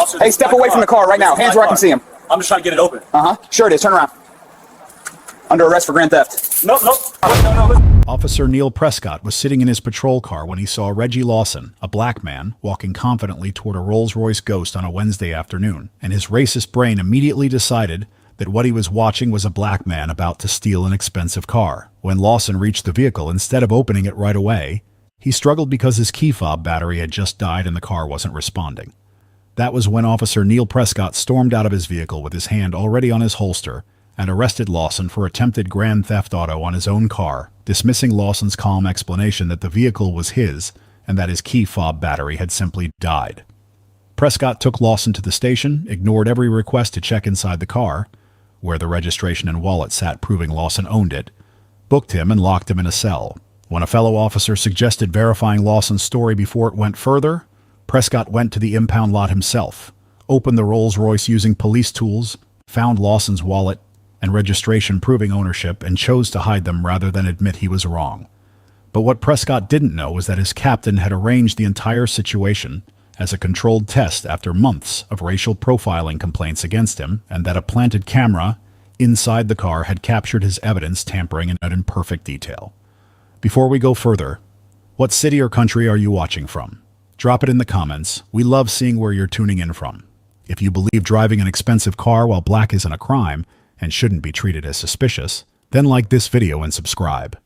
Officer, Hey, step away from the car right now. Hands where I can see him. I'm just trying to get it open. Sure it is. Turn around. Under arrest for grand theft. Nope. No. Officer Neil Prescott was sitting in his patrol car when he saw Reggie Lawson, a black man, walking confidently toward a Rolls-Royce Ghost on a Wednesday afternoon, and his racist brain immediately decided that what he was watching was a black man about to steal an expensive car. When Lawson reached the vehicle, instead of opening it right away, he struggled because his key fob battery had just died and the car wasn't responding. That was when Officer Neil Prescott stormed out of his vehicle with his hand already on his holster and arrested Lawson for attempted grand theft auto on his own car, dismissing Lawson's calm explanation that the vehicle was his and that his key fob battery had simply died. Prescott took Lawson to the station, ignored every request to check inside the car, where the registration and wallet sat proving Lawson owned it, booked him and locked him in a cell. When a fellow officer suggested verifying Lawson's story before it went further, Prescott went to the impound lot himself, opened the Rolls-Royce using police tools, found Lawson's wallet and registration proving ownership, and chose to hide them rather than admit he was wrong. But what Prescott didn't know was that his captain had arranged the entire situation as a controlled test after months of racial profiling complaints against him, and that a planted camera inside the car had captured his evidence tampering in perfect detail. Before we go further, what city or country are you watching from? Drop it in the comments. We love seeing where you're tuning in from. If you believe driving an expensive car while black isn't a crime and shouldn't be treated as suspicious, then like this video and subscribe.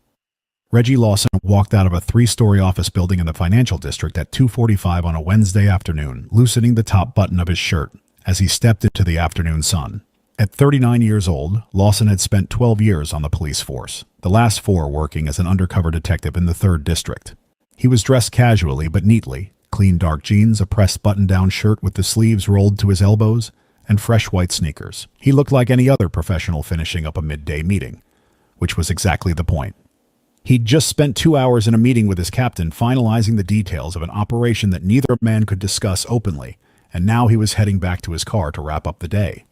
Reggie Lawson walked out of a 3-story office building in the financial district at 2:45 on a Wednesday afternoon, loosening the top button of his shirt as he stepped into the afternoon sun. At 39 years old, Lawson had spent 12 years on the police force, the last 4 working as an undercover detective in the 3rd District. He was dressed casually but neatly, clean dark jeans, a pressed button-down shirt with the sleeves rolled to his elbows, and fresh white sneakers. He looked like any other professional finishing up a midday meeting, which was exactly the point. He'd just spent 2 hours in a meeting with his captain finalizing the details of an operation that neither man could discuss openly, and now he was heading back to his car to wrap up the day.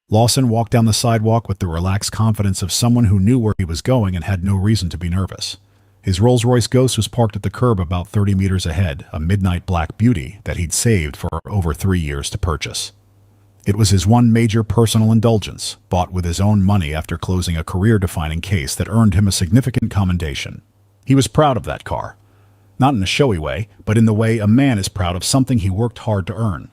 Lawson walked down the sidewalk with the relaxed confidence of someone who knew where he was going and had no reason to be nervous. His Rolls-Royce Ghost was parked at the curb about 30 meters ahead, a midnight black beauty that he'd saved for over 3 years to purchase. It was his one major personal indulgence, bought with his own money after closing a career-defining case that earned him a significant commendation. He was proud of that car. Not in a showy way, but in the way a man is proud of something he worked hard to earn.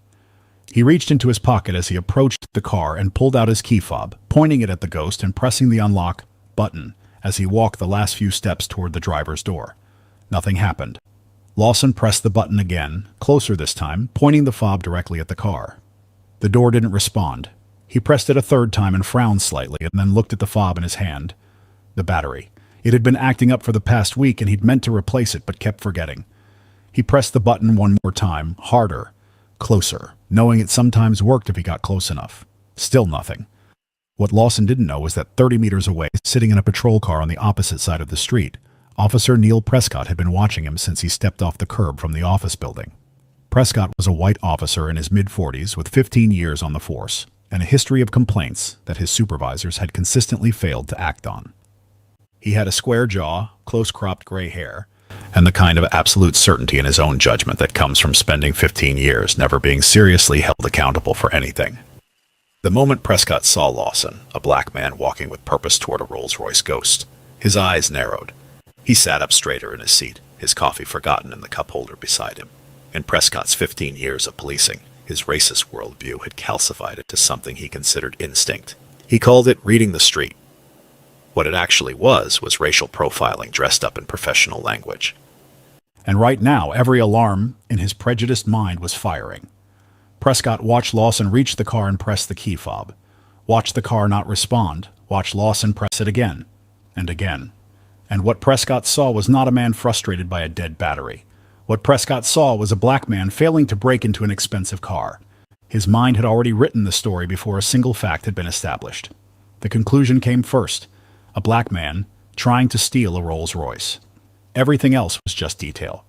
He reached into his pocket as he approached the car and pulled out his key fob, pointing it at the Ghost and pressing the unlock button as he walked the last few steps toward the driver's door. Nothing happened. Lawson pressed the button again, closer this time, pointing the fob directly at the car. The door didn't respond. He pressed it a 3rd time and frowned slightly and then looked at the fob in his hand. The battery. It had been acting up for the past week and he'd meant to replace it but kept forgetting. He pressed the button one more time, harder, closer, knowing it sometimes worked if he got close enough. Still nothing. What Lawson didn't know was that 30 meters away, sitting in a patrol car on the opposite side of the street, Officer Neil Prescott had been watching him since he stepped off the curb from the office building. Prescott was a white officer in his mid-40s with 15 years on the force and a history of complaints that his supervisors had consistently failed to act on. He had a square jaw, close-cropped gray hair, and the kind of absolute certainty in his own judgment that comes from spending 15 years never being seriously held accountable for anything. The moment Prescott saw Lawson, a black man walking with purpose toward a Rolls-Royce Ghost, his eyes narrowed. He sat up straighter in his seat, his coffee forgotten in the cup holder beside him. In Prescott's 15 years of policing, his racist worldview had calcified it to something he considered instinct. He called it reading the street. What it actually was racial profiling dressed up in professional language. And right now, every alarm in his prejudiced mind was firing. Prescott watched Lawson reach the car and press the key fob. Watch the car not respond. Watch Lawson press it again and again. And what Prescott saw was not a man frustrated by a dead battery. What Prescott saw was a black man failing to break into an expensive car. His mind had already written the story before a single fact had been established. The conclusion came first. A black man trying to steal a Rolls-Royce. Everything else was just detail.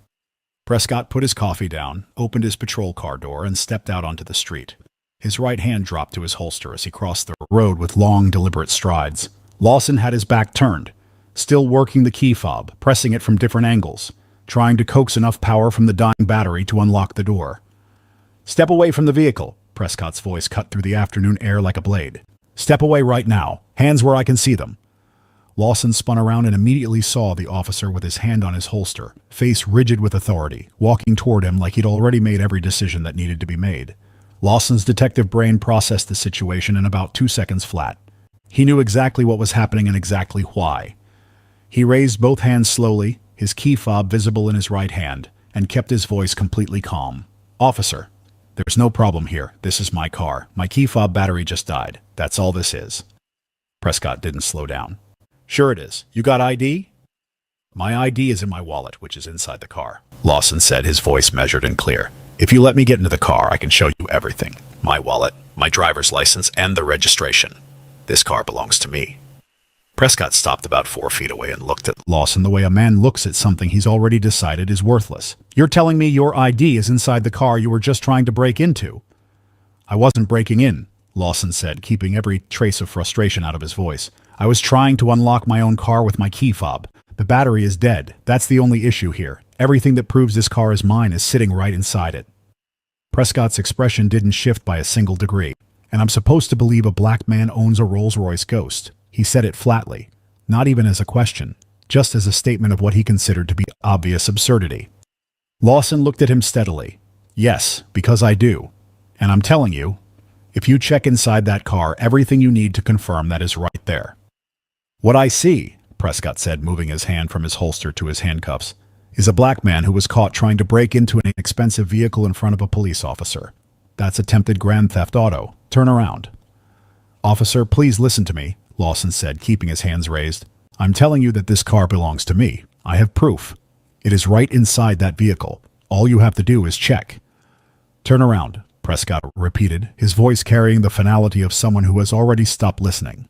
Prescott put his coffee down, opened his patrol car door, and stepped out onto the street. His right hand dropped to his holster as he crossed the road with long, deliberate strides. Lawson had his back turned, still working the key fob, pressing it from different angles, trying to coax enough power from the dying battery to unlock the door. Step away from the vehicle. Prescott's voice cut through the afternoon air like a blade. Step away right now. Hands where I can see them. Lawson spun around and immediately saw the officer with his hand on his holster, face rigid with authority, walking toward him like he'd already made every decision that needed to be made. Lawson's detective brain processed the situation in about 2 seconds flat. He knew exactly what was happening and exactly why. He raised both hands slowly, his key fob visible in his right hand, and kept his voice completely calm. Officer, there's no problem here. This is my car. My key fob battery just died. That's all this is. Prescott didn't slow down. Sure it is. You got ID? My ID is in my wallet, which is inside the car, Lawson said, his voice measured and clear. If you let me get into the car, I can show you everything. My wallet, my driver's license, and the registration. This car belongs to me. Prescott stopped about 4 feet away and looked at Lawson the way a man looks at something he's already decided is worthless. You're telling me your ID is inside the car you were just trying to break into? I wasn't breaking in, Lawson said, keeping every trace of frustration out of his voice. I was trying to unlock my own car with my key fob. The battery is dead. That's the only issue here. Everything that proves this car is mine is sitting right inside it. Prescott's expression didn't shift by a single degree. And I'm supposed to believe a black man owns a Rolls-Royce Ghost. He said it flatly, not even as a question, just as a statement of what he considered to be obvious absurdity. Lawson looked at him steadily. Yes, because I do. And I'm telling you, if you check inside that car, everything you need to confirm that is right there. What I see, Prescott said, moving his hand from his holster to his handcuffs, is a black man who was caught trying to break into an expensive vehicle in front of a police officer. That's attempted grand theft auto. Turn around. Officer, please listen to me, Lawson said, keeping his hands raised. I'm telling you that this car belongs to me. I have proof. It is right inside that vehicle. All you have to do is check. Turn around, Prescott repeated, his voice carrying the finality of someone who has already stopped listening.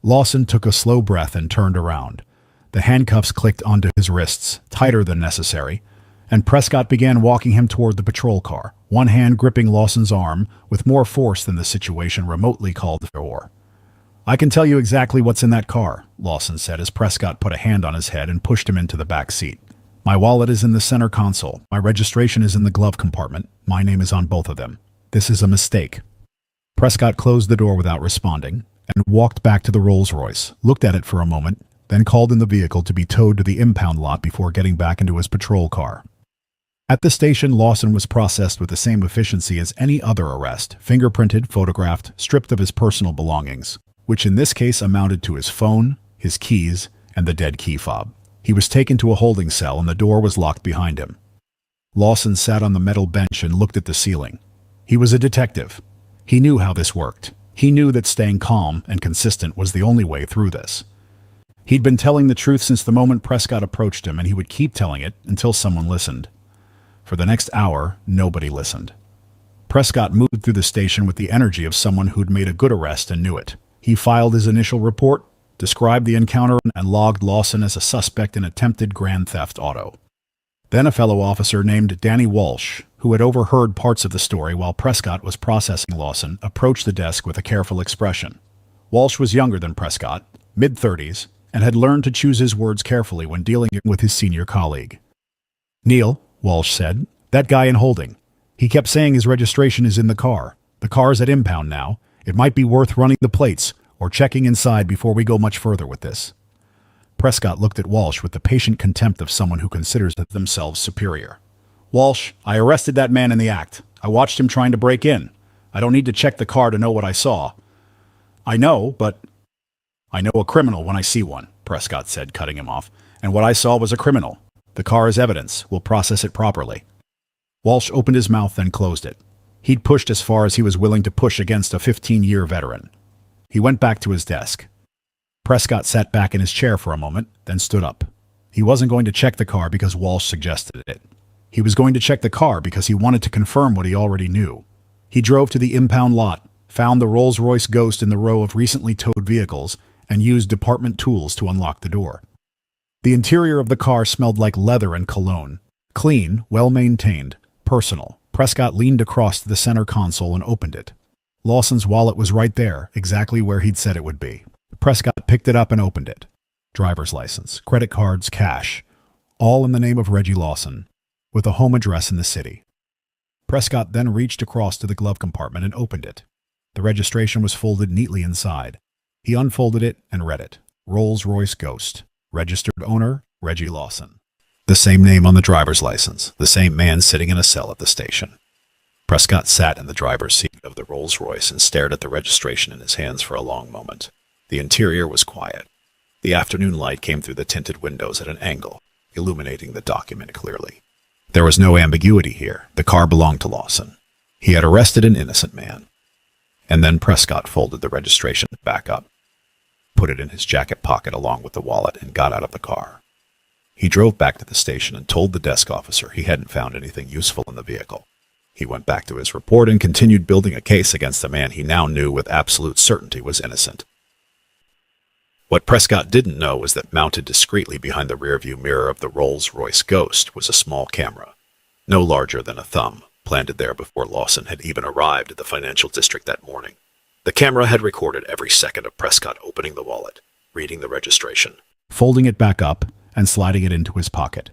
Lawson took a slow breath and turned around. The handcuffs clicked onto his wrists, tighter than necessary, and Prescott began walking him toward the patrol car, one hand gripping Lawson's arm with more force than the situation remotely called for. I can tell you exactly what's in that car, Lawson said as Prescott put a hand on his head and pushed him into the back seat. My wallet is in the center console. My registration is in the glove compartment. My name is on both of them. This is a mistake. Prescott closed the door without responding and walked back to the Rolls-Royce, looked at it for a moment, then called in the vehicle to be towed to the impound lot before getting back into his patrol car. At the station, Lawson was processed with the same efficiency as any other arrest, fingerprinted, photographed, stripped of his personal belongings, which in this case amounted to his phone, his keys, and the dead key fob. He was taken to a holding cell and the door was locked behind him. Lawson sat on the metal bench and looked at the ceiling. He was a detective. He knew how this worked. He knew that staying calm and consistent was the only way through this. He'd been telling the truth since the moment Prescott approached him, and he would keep telling it until someone listened. For the next hour, nobody listened. Prescott moved through the station with the energy of someone who'd made a good arrest and knew it. He filed his initial report, described the encounter, and logged Lawson as a suspect in attempted grand theft auto. Then a fellow officer named Danny Walsh, who had overheard parts of the story while Prescott was processing Lawson, approached the desk with a careful expression. Walsh was younger than Prescott, mid-30s, and had learned to choose his words carefully when dealing with his senior colleague. Neil, Walsh said, that guy in holding. He kept saying his registration is in the car. The car's at impound now. It might be worth running the plates or checking inside before we go much further with this. Prescott looked at Walsh with the patient contempt of someone who considers themselves superior. Walsh, I arrested that man in the act. I watched him trying to break in. I don't need to check the car to know what I saw. I know, but I know a criminal when I see one, Prescott said, cutting him off. And what I saw was a criminal. The car is evidence. We'll process it properly. Walsh opened his mouth, then closed it. He'd pushed as far as he was willing to push against a 15-year veteran. He went back to his desk. Prescott sat back in his chair for a moment, then stood up. He wasn't going to check the car because Walsh suggested it. He was going to check the car because he wanted to confirm what he already knew. He drove to the impound lot, found the Rolls-Royce Ghost in the row of recently towed vehicles, and used department tools to unlock the door. The interior of the car smelled like leather and cologne. Clean, well-maintained, personal. Prescott leaned across to the center console and opened it. Lawson's wallet was right there, exactly where he'd said it would be. Prescott picked it up and opened it. Driver's license, credit cards, cash. All in the name of Reggie Lawson, with a home address in the city. Prescott then reached across to the glove compartment and opened it. The registration was folded neatly inside. He unfolded it and read it. Rolls-Royce Ghost. Registered owner, Reggie Lawson. The same name on the driver's license. The same man sitting in a cell at the station. Prescott sat in the driver's seat of the Rolls-Royce and stared at the registration in his hands for a long moment. The interior was quiet. The afternoon light came through the tinted windows at an angle, illuminating the document clearly. There was no ambiguity here. The car belonged to Lawson. He had arrested an innocent man. And then Prescott folded the registration back up, put it in his jacket pocket along with the wallet, and got out of the car. He drove back to the station and told the desk officer he hadn't found anything useful in the vehicle. He went back to his report and continued building a case against the man he now knew with absolute certainty was innocent. What Prescott didn't know was that mounted discreetly behind the rearview mirror of the Rolls-Royce Ghost was a small camera, no larger than a thumb, planted there before Lawson had even arrived at the financial district that morning. The camera had recorded every second of Prescott opening the wallet, reading the registration, folding it back up, and sliding it into his pocket.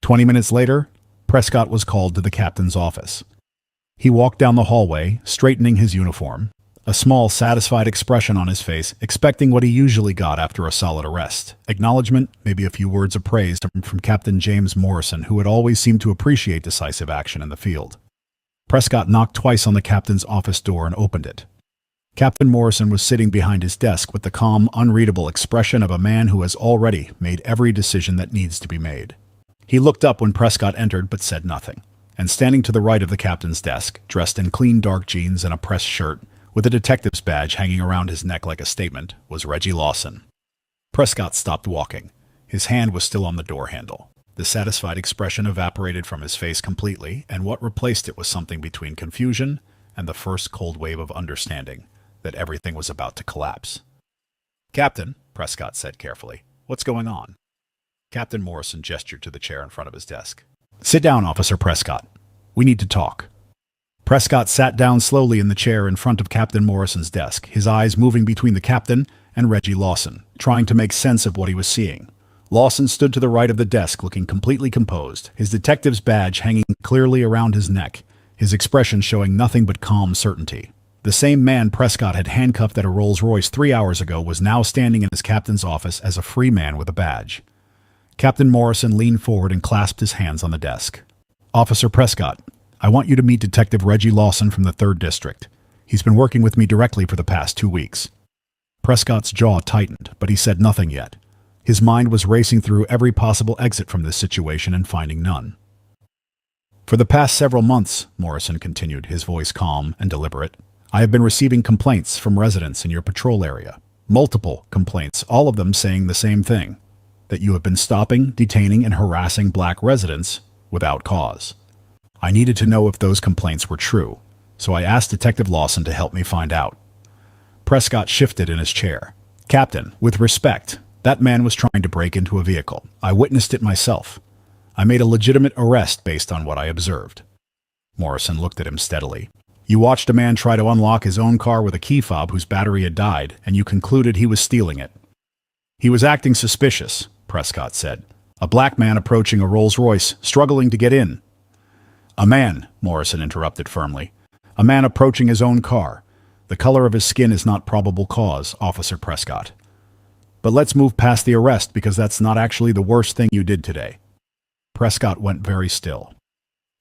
20 minutes later, Prescott was called to the captain's office. He walked down the hallway, straightening his uniform, a small, satisfied expression on his face, expecting what he usually got after a solid arrest. Acknowledgement, maybe a few words of praise from Captain James Morrison, who had always seemed to appreciate decisive action in the field. Prescott knocked twice on the captain's office door and opened it. Captain Morrison was sitting behind his desk with the calm, unreadable expression of a man who has already made every decision that needs to be made. He looked up when Prescott entered but said nothing, and standing to the right of the captain's desk, dressed in clean dark jeans and a pressed shirt, with a detective's badge hanging around his neck like a statement, was Reggie Lawson. Prescott stopped walking. His hand was still on the door handle. The satisfied expression evaporated from his face completely, and what replaced it was something between confusion and the first cold wave of understanding that everything was about to collapse. "Captain," Prescott said carefully, "what's going on?" Captain Morrison gestured to the chair in front of his desk. "Sit down, Officer Prescott. We need to talk." Prescott sat down slowly in the chair in front of Captain Morrison's desk, his eyes moving between the captain and Reggie Lawson, trying to make sense of what he was seeing. Lawson stood to the right of the desk, looking completely composed, his detective's badge hanging clearly around his neck, his expression showing nothing but calm certainty. The same man Prescott had handcuffed at a Rolls-Royce 3 hours ago was now standing in his captain's office as a free man with a badge. Captain Morrison leaned forward and clasped his hands on the desk. "Officer Prescott, I want you to meet Detective Reggie Lawson from the 3rd District. He's been working with me directly for the past 2 weeks." Prescott's jaw tightened, but he said nothing yet. His mind was racing through every possible exit from this situation and finding none. "For the past several months," Morrison continued, his voice calm and deliberate, "I have been receiving complaints from residents in your patrol area. Multiple complaints, all of them saying the same thing, that you have been stopping, detaining, and harassing black residents without cause. I needed to know if those complaints were true, so I asked Detective Lawson to help me find out." Prescott shifted in his chair. "Captain, with respect, that man was trying to break into a vehicle. I witnessed it myself. I made a legitimate arrest based on what I observed." Morrison looked at him steadily. "You watched a man try to unlock his own car with a key fob whose battery had died, and you concluded he was stealing it." "He was acting suspicious," Prescott said. "A black man approaching a Rolls-Royce, struggling to get in." "A man," Morrison interrupted firmly. "A man approaching his own car. The color of his skin is not probable cause, Officer Prescott. But let's move past the arrest because that's not actually the worst thing you did today." Prescott went very still.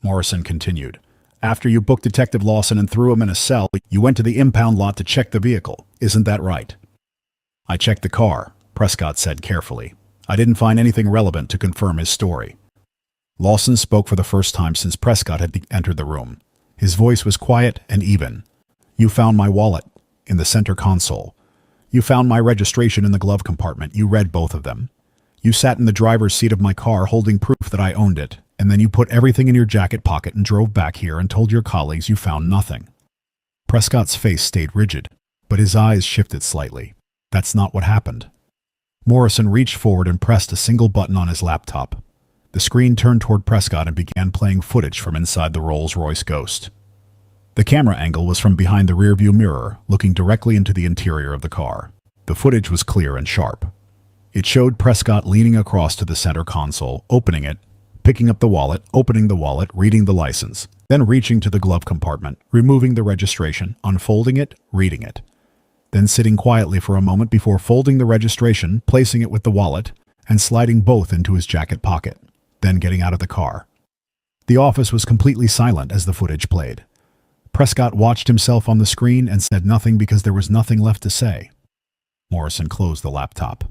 Morrison continued. "After you booked Detective Lawson and threw him in a cell, you went to the impound lot to check the vehicle. Isn't that right?" "I checked the car," Prescott said carefully. "I didn't find anything relevant to confirm his story." Lawson spoke for the first time since Prescott had entered the room. His voice was quiet and even. "You found my wallet in the center console. You found my registration in the glove compartment. You read both of them. You sat in the driver's seat of my car holding proof that I owned it, and then you put everything in your jacket pocket and drove back here and told your colleagues you found nothing." Prescott's face stayed rigid, but his eyes shifted slightly. "That's not what happened." Morrison reached forward and pressed a single button on his laptop. The screen turned toward Prescott and began playing footage from inside the Rolls-Royce Ghost. The camera angle was from behind the rearview mirror, looking directly into the interior of the car. The footage was clear and sharp. It showed Prescott leaning across to the center console, opening it, picking up the wallet, opening the wallet, reading the license, then reaching to the glove compartment, removing the registration, unfolding it, reading it, then sitting quietly for a moment before folding the registration, placing it with the wallet, and sliding both into his jacket pocket, then getting out of the car. The office was completely silent as the footage played. Prescott watched himself on the screen and said nothing because there was nothing left to say. Morrison closed the laptop.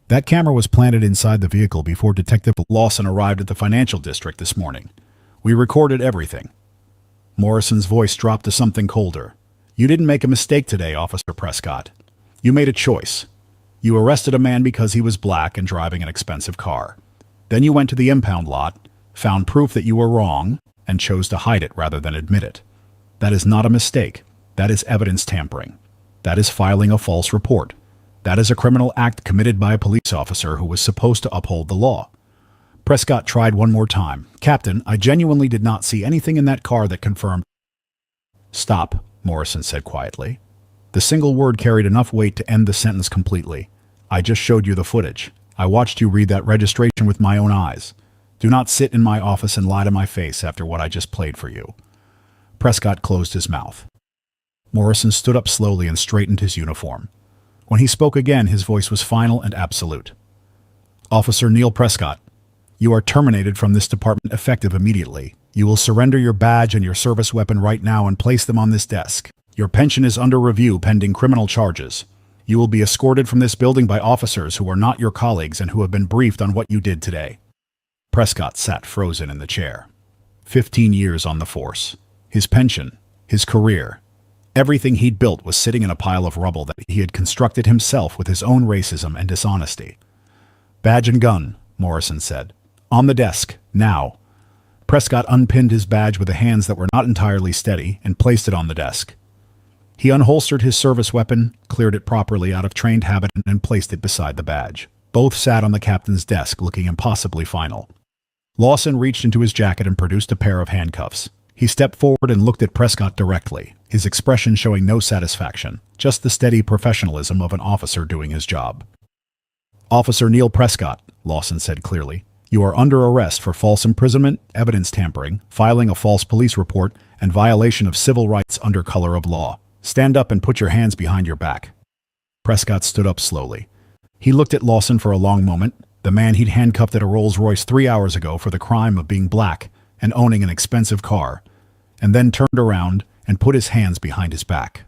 That camera was planted inside the vehicle before Detective Lawson arrived at the financial district this morning. We recorded everything. Morrison's voice dropped to something colder. You didn't make a mistake today, Officer Prescott. You made a choice. You arrested a man because he was black and driving an expensive car. Then you went to the impound lot, found proof that you were wrong, and chose to hide it rather than admit it. That is not a mistake. That is evidence tampering. That is filing a false report. That is a criminal act committed by a police officer who was supposed to uphold the law. Prescott tried one more time. Captain, I genuinely did not see anything in that car that confirmed. Stop, Morrison said quietly. The single word carried enough weight to end the sentence completely. I just showed you the footage. I watched you read that registration with my own eyes. Do not sit in my office and lie to my face after what I just played for you. Prescott closed his mouth. Morrison stood up slowly and straightened his uniform. When he spoke again, his voice was final and absolute. Officer Neil Prescott, you are terminated from this department effective immediately. You will surrender your badge and your service weapon right now and place them on this desk. Your pension is under review pending criminal charges. You will be escorted from this building by officers who are not your colleagues and who have been briefed on what you did today. Prescott sat frozen in the chair. 15 years on the force. His pension, his career, everything he'd built was sitting in a pile of rubble that he had constructed himself with his own racism and dishonesty. Badge and gun, Morrison said. On the desk, now. Prescott unpinned his badge with the hands that were not entirely steady and placed it on the desk. He unholstered his service weapon, cleared it properly out of trained habit, and placed it beside the badge. Both sat on the captain's desk, looking impossibly final. Lawson reached into his jacket and produced a pair of handcuffs. He stepped forward and looked at Prescott directly, his expression showing no satisfaction, just the steady professionalism of an officer doing his job. Officer Neil Prescott, Lawson said clearly, you are under arrest for false imprisonment, evidence tampering, filing a false police report, and violation of civil rights under color of law. Stand up and put your hands behind your back. Prescott stood up slowly. He looked at Lawson for a long moment, the man he'd handcuffed at a Rolls-Royce 3 hours ago for the crime of being black and owning an expensive car, and then turned around and put his hands behind his back.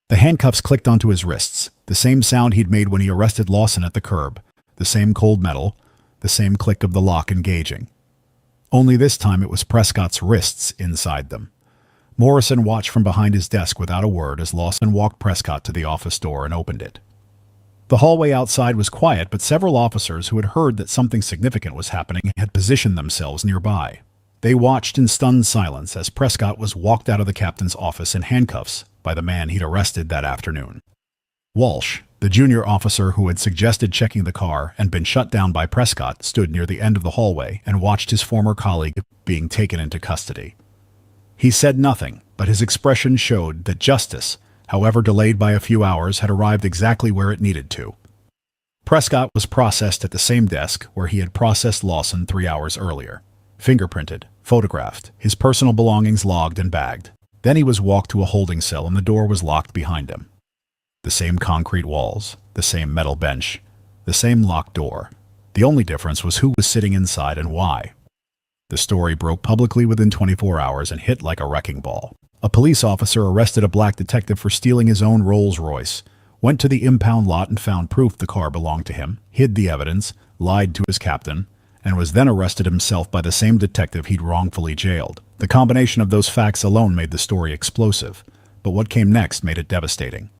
The handcuffs clicked onto his wrists, the same sound he'd made when he arrested Lawson at the curb, the same cold metal, the same click of the lock engaging. Only this time it was Prescott's wrists inside them. Morrison watched from behind his desk without a word as Lawson walked Prescott to the office door and opened it. The hallway outside was quiet, but several officers who had heard that something significant was happening had positioned themselves nearby. They watched in stunned silence as Prescott was walked out of the captain's office in handcuffs by the man he'd arrested that afternoon. Walsh, the junior officer who had suggested checking the car and been shut down by Prescott, stood near the end of the hallway and watched his former colleague being taken into custody. He said nothing, but his expression showed that justice, however delayed by a few hours, had arrived exactly where it needed to. Prescott was processed at the same desk where he had processed Lawson 3 hours earlier. Fingerprinted, photographed, his personal belongings logged and bagged. Then he was walked to a holding cell and the door was locked behind him. The same concrete walls, the same metal bench, the same locked door. The only difference was who was sitting inside and why. The story broke publicly within 24 hours and hit like a wrecking ball. A police officer arrested a black detective for stealing his own Rolls-Royce, went to the impound lot and found proof the car belonged to him, hid the evidence, lied to his captain, and was then arrested himself by the same detective he'd wrongfully jailed. The combination of those facts alone made the story explosive, but what came next made it devastating.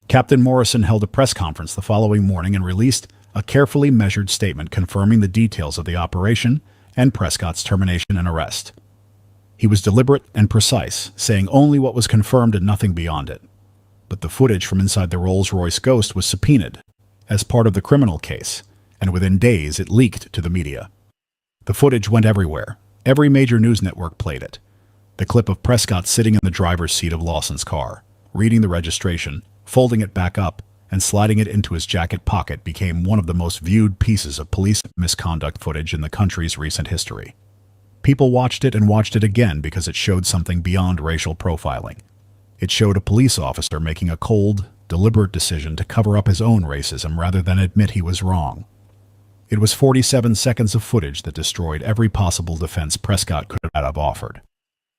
Captain Morrison held a press conference the following morning and released a carefully measured statement confirming the details of the operation and Prescott's termination and arrest. He was deliberate and precise, saying only what was confirmed and nothing beyond it. But the footage from inside the Rolls-Royce Ghost was subpoenaed as part of the criminal case, and within days it leaked to the media. The footage went everywhere. Every major news network played it. The clip of Prescott sitting in the driver's seat of Lawson's car, reading the registration, folding it back up, and sliding it into his jacket pocket became one of the most viewed pieces of police misconduct footage in the country's recent history. People watched it and watched it again because it showed something beyond racial profiling. It showed a police officer making a cold, deliberate decision to cover up his own racism rather than admit he was wrong. It was 47 seconds of footage that destroyed every possible defense Prescott could have offered.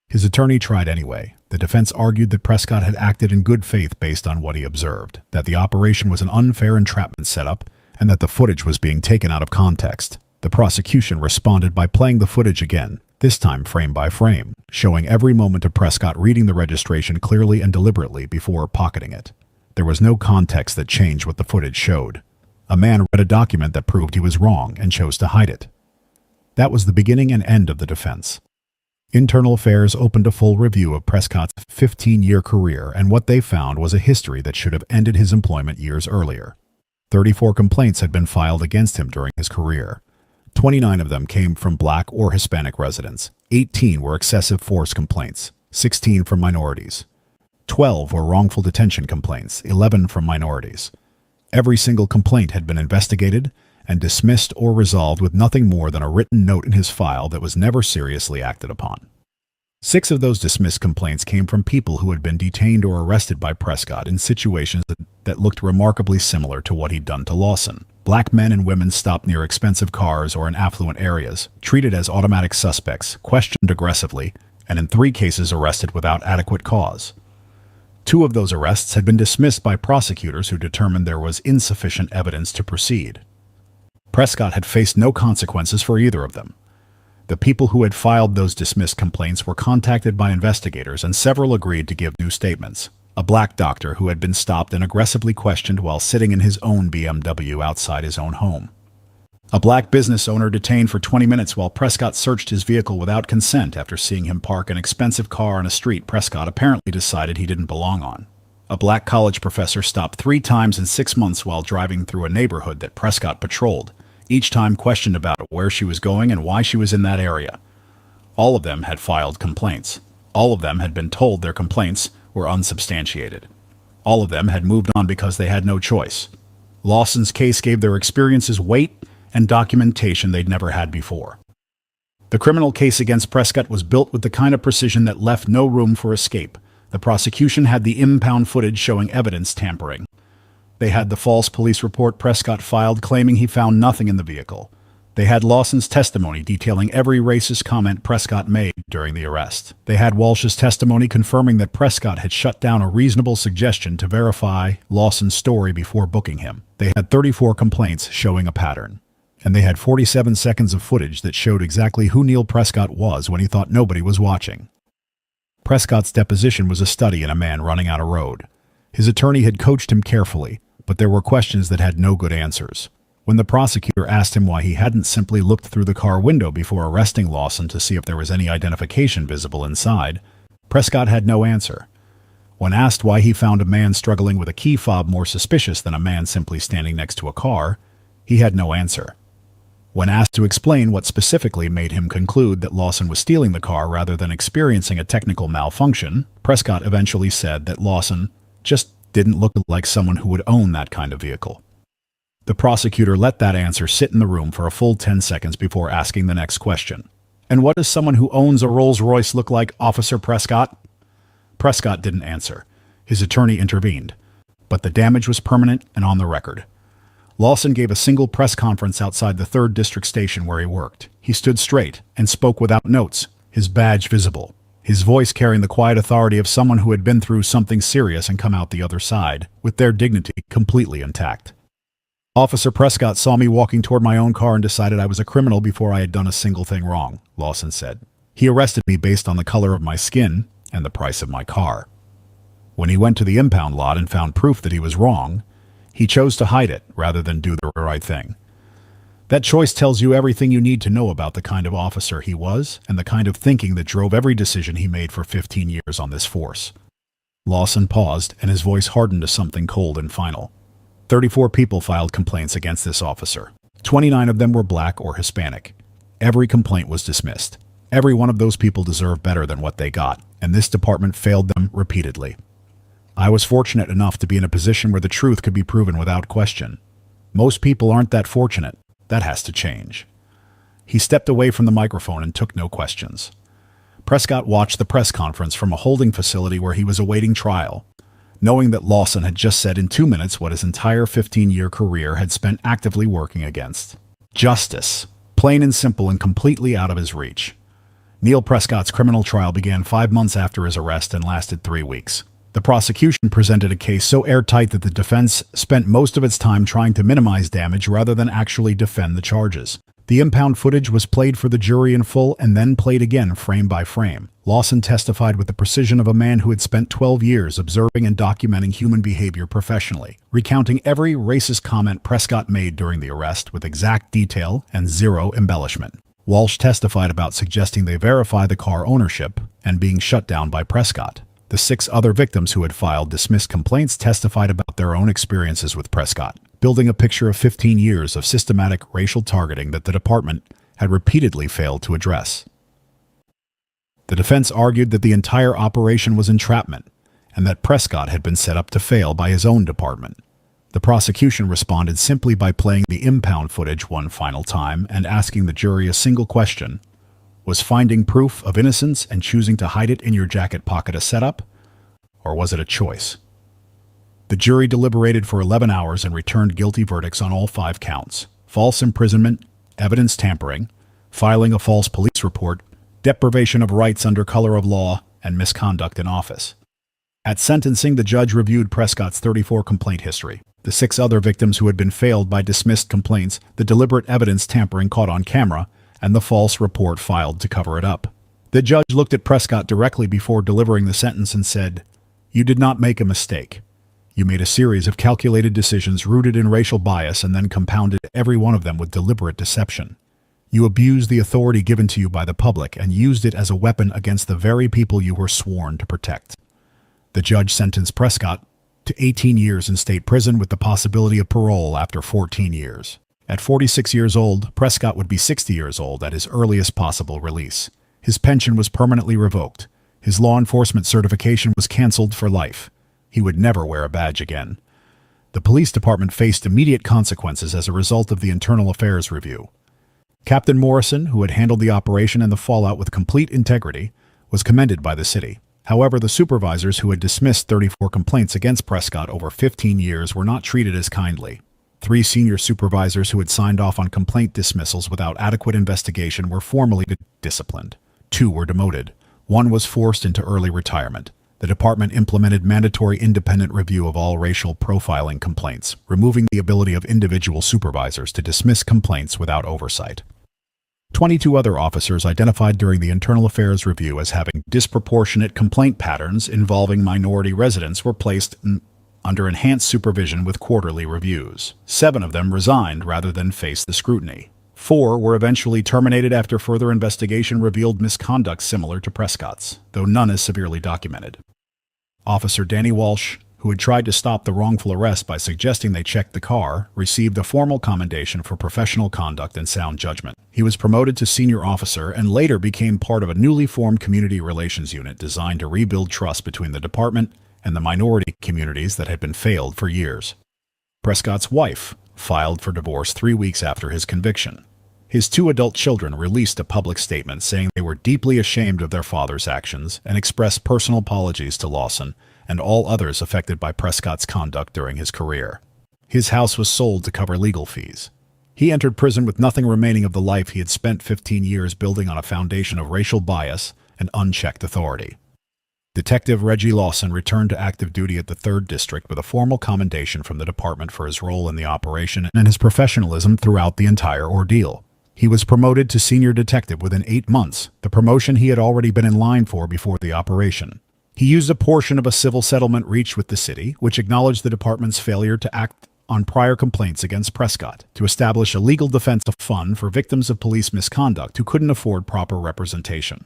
His attorney tried anyway. The defense argued that Prescott had acted in good faith based on what he observed, that the operation was an unfair entrapment setup, and that the footage was being taken out of context. The prosecution responded by playing the footage again, this time frame by frame, showing every moment of Prescott reading the registration clearly and deliberately before pocketing it. There was no context that changed what the footage showed. A man read a document that proved he was wrong and chose to hide it. That was the beginning and end of the defense. Internal Affairs opened a full review of Prescott's 15-year career, and what they found was a history that should have ended his employment years earlier. 34 complaints had been filed against him during his career. 29 of them came from Black or Hispanic residents. 18 were excessive force complaints, 16 from minorities. 12 were wrongful detention complaints, 11 from minorities. Every single complaint had been investigated and dismissed or resolved with nothing more than a written note in his file that was never seriously acted upon. 6 of those dismissed complaints came from people who had been detained or arrested by Prescott in situations that looked remarkably similar to what he'd done to Lawson. Black men and women stopped near expensive cars or in affluent areas, treated as automatic suspects, questioned aggressively, and in 3 cases arrested without adequate cause. 2 of those arrests had been dismissed by prosecutors who determined there was insufficient evidence to proceed. Prescott had faced no consequences for either of them. The people who had filed those dismissed complaints were contacted by investigators, and several agreed to give new statements. A black doctor who had been stopped and aggressively questioned while sitting in his own BMW outside his own home. A black business owner detained for 20 minutes while Prescott searched his vehicle without consent after seeing him park an expensive car on a street Prescott apparently decided he didn't belong on. A black college professor stopped 3 times in 6 months while driving through a neighborhood that Prescott patrolled, each time questioned about where she was going and why she was in that area. All of them had filed complaints. All of them had been told their complaints were unsubstantiated. All of them had moved on because they had no choice. Lawson's case gave their experiences weight and documentation they'd never had before. The criminal case against Prescott was built with the kind of precision that left no room for escape. The prosecution had the impound footage showing evidence tampering. They had the false police report Prescott filed claiming he found nothing in the vehicle. They had Lawson's testimony detailing every racist comment Prescott made during the arrest. They had Walsh's testimony confirming that Prescott had shut down a reasonable suggestion to verify Lawson's story before booking him. They had 34 complaints showing a pattern. And they had 47 seconds of footage that showed exactly who Neil Prescott was when he thought nobody was watching. Prescott's deposition was a study in a man running out a road. His attorney had coached him carefully, but there were questions that had no good answers. When the prosecutor asked him why he hadn't simply looked through the car window before arresting Lawson to see if there was any identification visible inside, Prescott had no answer. When asked why he found a man struggling with a key fob more suspicious than a man simply standing next to a car, he had no answer. When asked to explain what specifically made him conclude that Lawson was stealing the car rather than experiencing a technical malfunction, Prescott eventually said that Lawson just didn't look like someone who would own that kind of vehicle. The prosecutor let that answer sit in the room for a full 10 seconds before asking the next question. And what does someone who owns a Rolls-Royce look like, Officer Prescott? Prescott didn't answer. His attorney intervened. But the damage was permanent and on the record. Lawson gave a single press conference outside the 3rd District station where he worked. He stood straight and spoke without notes, his badge visible, his voice carrying the quiet authority of someone who had been through something serious and come out the other side, with their dignity completely intact. Officer Prescott saw me walking toward my own car and decided I was a criminal before I had done a single thing wrong, Lawson said. He arrested me based on the color of my skin and the price of my car. When he went to the impound lot and found proof that he was wrong, he chose to hide it rather than do the right thing. That choice tells you everything you need to know about the kind of officer he was and the kind of thinking that drove every decision he made for 15 years on this force. Lawson paused, and his voice hardened to something cold and final. 34 people filed complaints against this officer. 29 of them were Black or Hispanic. Every complaint was dismissed. Every one of those people deserved better than what they got, and this department failed them repeatedly. I was fortunate enough to be in a position where the truth could be proven without question. Most people aren't that fortunate. That has to change." He stepped away from the microphone and took no questions. Prescott watched the press conference from a holding facility where he was awaiting trial, knowing that Lawson had just said in 2 minutes what his entire 15-year career had spent actively working against. Justice. Plain and simple and completely out of his reach. Neil Prescott's criminal trial began 5 months after his arrest and lasted 3 weeks. The prosecution presented a case so airtight that the defense spent most of its time trying to minimize damage rather than actually defend the charges. The impound footage was played for the jury in full and then played again frame by frame. Lawson testified with the precision of a man who had spent 12 years observing and documenting human behavior professionally, recounting every racist comment Prescott made during the arrest with exact detail and zero embellishment. Walsh testified about suggesting they verify the car ownership and being shut down by Prescott. The 6 other victims who had filed dismissed complaints testified about their own experiences with Prescott, building a picture of 15 years of systematic racial targeting that the department had repeatedly failed to address. The defense argued that the entire operation was entrapment and that Prescott had been set up to fail by his own department. The prosecution responded simply by playing the impound footage one final time and asking the jury a single question: was finding proof of innocence and choosing to hide it in your jacket pocket a setup, or was it a choice? The jury deliberated for 11 hours and returned guilty verdicts on all 5 counts: false imprisonment, evidence tampering, filing a false police report, deprivation of rights under color of law, and misconduct in office. At sentencing, the judge reviewed Prescott's 34 complaint history, the 6 other victims who had been failed by dismissed complaints, the deliberate evidence tampering caught on camera, and the false report filed to cover it up. The judge looked at Prescott directly before delivering the sentence and said, "You did not make a mistake. You made a series of calculated decisions rooted in racial bias and then compounded every one of them with deliberate deception. You abused the authority given to you by the public and used it as a weapon against the very people you were sworn to protect." The judge sentenced Prescott to 18 years in state prison with the possibility of parole after 14 years. At 46 years old, Prescott would be 60 years old at his earliest possible release. His pension was permanently revoked. His law enforcement certification was canceled for life. He would never wear a badge again. The police department faced immediate consequences as a result of the internal affairs review. Captain Morrison, who had handled the operation and the fallout with complete integrity, was commended by the city. However, the supervisors who had dismissed 34 complaints against Prescott over 15 years were not treated as kindly. 3 senior supervisors who had signed off on complaint dismissals without adequate investigation were formally disciplined. 2 were demoted. 1 was forced into early retirement. The department implemented mandatory independent review of all racial profiling complaints, removing the ability of individual supervisors to dismiss complaints without oversight. 22 other officers identified during the internal affairs review as having disproportionate complaint patterns involving minority residents were placed under enhanced supervision with quarterly reviews. 7 of them resigned rather than face the scrutiny. 4 were eventually terminated after further investigation revealed misconduct similar to Prescott's, though none as severely documented. Officer Danny Walsh, who had tried to stop the wrongful arrest by suggesting they check the car, received a formal commendation for professional conduct and sound judgment. He was promoted to senior officer and later became part of a newly formed community relations unit designed to rebuild trust between the department and the minority communities that had been failed for years. Prescott's wife filed for divorce 3 weeks after his conviction. His 2 adult children released a public statement saying they were deeply ashamed of their father's actions and expressed personal apologies to Lawson and all others affected by Prescott's conduct during his career. His house was sold to cover legal fees. He entered prison with nothing remaining of the life he had spent 15 years building on a foundation of racial bias and unchecked authority. Detective Reggie Lawson returned to active duty at the 3rd District with a formal commendation from the department for his role in the operation and his professionalism throughout the entire ordeal. He was promoted to senior detective within 8 months, the promotion he had already been in line for before the operation. He used a portion of a civil settlement reached with the city, which acknowledged the department's failure to act on prior complaints against Prescott, to establish a legal defense fund for victims of police misconduct who couldn't afford proper representation.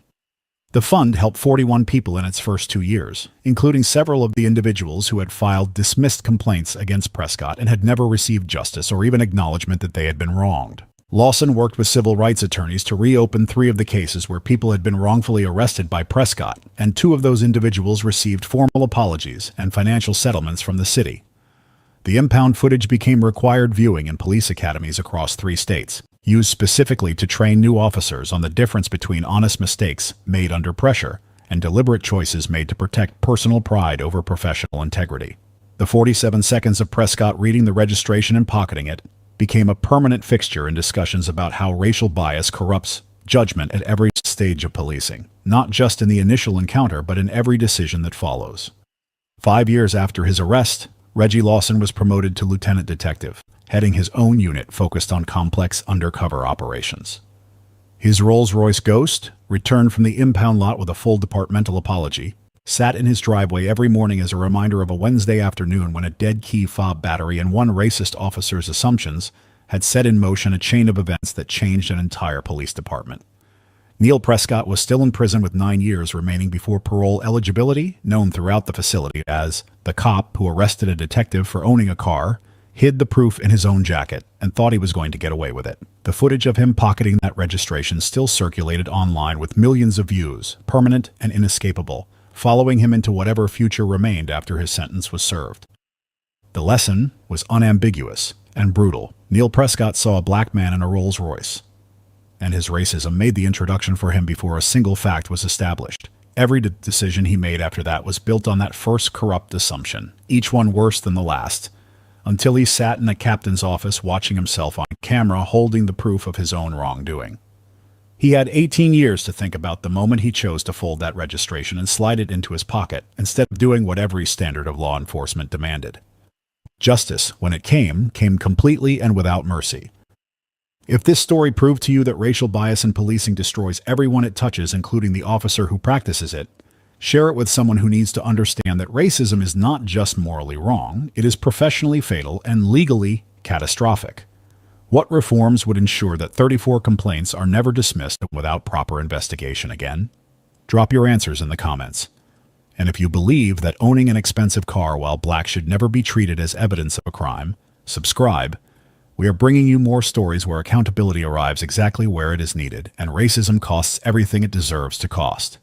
The fund helped 41 people in its first 2 years, including several of the individuals who had filed dismissed complaints against Prescott and had never received justice or even acknowledgement that they had been wronged. Lawson worked with civil rights attorneys to reopen 3 of the cases where people had been wrongfully arrested by Prescott, and 2 of those individuals received formal apologies and financial settlements from the city. The impound footage became required viewing in police academies across 3 states, used specifically to train new officers on the difference between honest mistakes made under pressure and deliberate choices made to protect personal pride over professional integrity. The 47 seconds of Prescott reading the registration and pocketing it became a permanent fixture in discussions about how racial bias corrupts judgment at every stage of policing, not just in the initial encounter but in every decision that follows. 5 years after his arrest, Reggie Lawson was promoted to lieutenant detective, heading his own unit focused on complex undercover operations. His Rolls-Royce Ghost returned from the impound lot with a full departmental apology, sat in his driveway every morning as a reminder of a Wednesday afternoon when a dead key fob battery and one racist officer's assumptions had set in motion a chain of events that changed an entire police department. Neil Prescott was still in prison with 9 years remaining before parole eligibility, known throughout the facility as the cop who arrested a detective for owning a car, hid the proof in his own jacket, and thought he was going to get away with it. The footage of him pocketing that registration still circulated online with millions of views, permanent and inescapable, following him into whatever future remained after his sentence was served. The lesson was unambiguous and brutal. Neil Prescott saw a black man in a Rolls-Royce, and his racism made the introduction for him before a single fact was established. Every decision he made after that was built on that first corrupt assumption, each one worse than the last, until he sat in a captain's office watching himself on camera holding the proof of his own wrongdoing. He had 18 years to think about the moment he chose to fold that registration and slide it into his pocket, instead of doing what every standard of law enforcement demanded. Justice, when it came completely and without mercy. If this story proved to you that racial bias in policing destroys everyone it touches, including the officer who practices it, share it with someone who needs to understand that racism is not just morally wrong, it is professionally fatal and legally catastrophic. What reforms would ensure that 34 complaints are never dismissed without proper investigation again? Drop your answers in the comments. And if you believe that owning an expensive car while black should never be treated as evidence of a crime, subscribe. We are bringing you more stories where accountability arrives exactly where it is needed, and racism costs everything it deserves to cost.